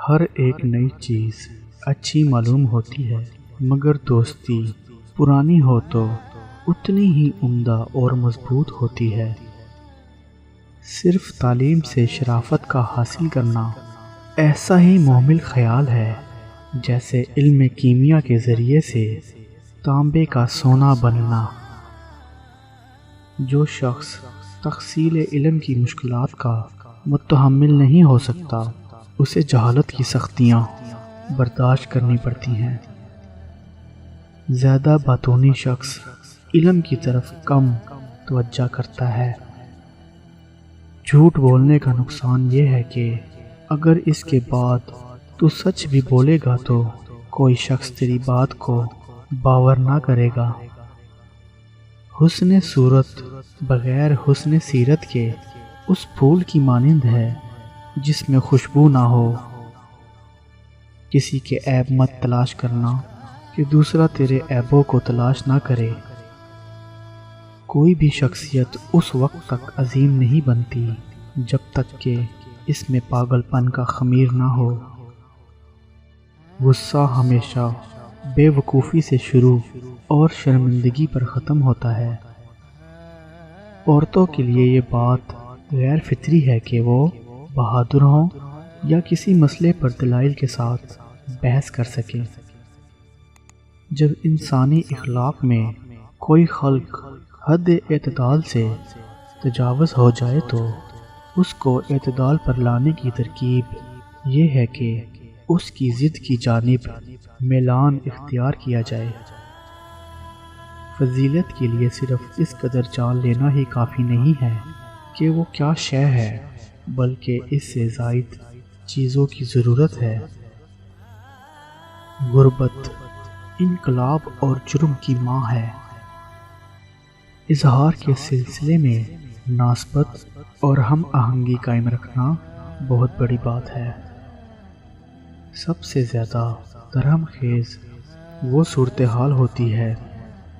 ہر ایک نئی چیز اچھی معلوم ہوتی ہے، مگر دوستی پرانی ہو تو اتنی ہی عمدہ اور مضبوط ہوتی ہے۔ صرف تعلیم سے شرافت کا حاصل کرنا ایسا ہی محمل خیال ہے جیسے علم کیمیا کے ذریعے سے تانبے کا سونا بننا۔ جو شخص تحصیل علم کی مشکلات کا متحمل نہیں ہو سکتا، اسے جہالت کی سختیاں برداشت کرنی پڑتی ہیں۔ زیادہ باتونی شخص علم کی طرف کم توجہ کرتا ہے۔ جھوٹ بولنے کا نقصان یہ ہے کہ اگر اس کے بعد تو سچ بھی بولے گا تو کوئی شخص تیری بات کو باور نہ کرے گا۔ حسن صورت بغیر حسن سیرت کے اس پھول کی مانند ہے جس میں خوشبو نہ ہو۔ کسی کے عیب مت تلاش کرنا کہ دوسرا تیرے عیبوں کو تلاش نہ کرے۔ کوئی بھی شخصیت اس وقت تک عظیم نہیں بنتی جب تک کہ اس میں پاگل پن کا خمیر نہ ہو۔ غصہ ہمیشہ بے وقوفی سے شروع اور شرمندگی پر ختم ہوتا ہے۔ عورتوں کے لیے یہ بات غیر فطری ہے کہ وہ بہادر ہوں یا کسی مسئلے پر دلائل کے ساتھ بحث کر سکیں۔ جب انسانی اخلاق میں کوئی خلق حد اعتدال سے تجاوز ہو جائے تو اس کو اعتدال پر لانے کی ترکیب یہ ہے کہ اس کی ضد کی جانب میلان اختیار کیا جائے۔ فضیلت کے لیے صرف اس قدر جان لینا ہی کافی نہیں ہے کہ وہ کیا شے ہے، بلکہ اس سے زائد چیزوں کی ضرورت ہے۔ غربت انقلاب اور جرم کی ماں ہے۔ اظہار کے سلسلے میں مناسبت اور ہم آہنگی قائم رکھنا بہت بڑی بات ہے۔ سب سے زیادہ درہم خیز وہ صورتحال ہوتی ہے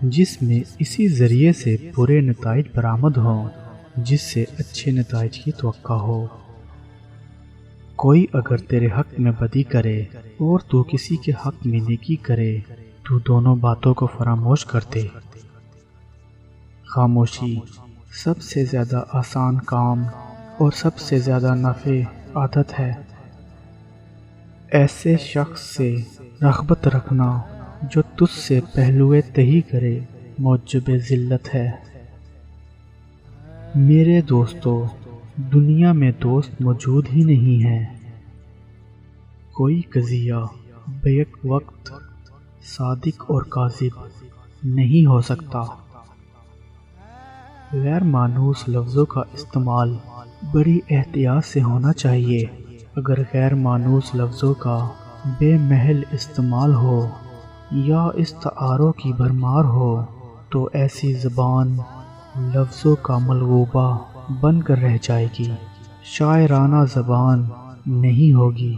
جس میں اسی ذریعے سے برے نتائج برآمد ہوں جس سے اچھے نتائج کی توقع ہو۔ کوئی اگر تیرے حق میں بدی کرے اور تو کسی کے حق میں نیکی کرے تو دونوں باتوں کو فراموش کر دے۔ خاموشی سب سے زیادہ آسان کام اور سب سے زیادہ نافع عادت ہے۔ ایسے شخص سے رغبت رکھنا جو تجھ سے پہلوئے تہی کرے موجب ذلت ہے۔ میرے دوستو، دنیا میں دوست موجود ہی نہیں ہے۔ کوئی قضیہ بیک وقت صادق اور کاذب نہیں ہو سکتا۔ غیر مانوس لفظوں کا استعمال بڑی احتیاط سے ہونا چاہیے۔ اگر غیر مانوس لفظوں کا بے محل استعمال ہو یا استعاروں کی بھرمار ہو تو ایسی زبان لفظوں کا ملغوبہ بن کر رہ جائے گی، شاعرانہ زبان نہیں ہوگی۔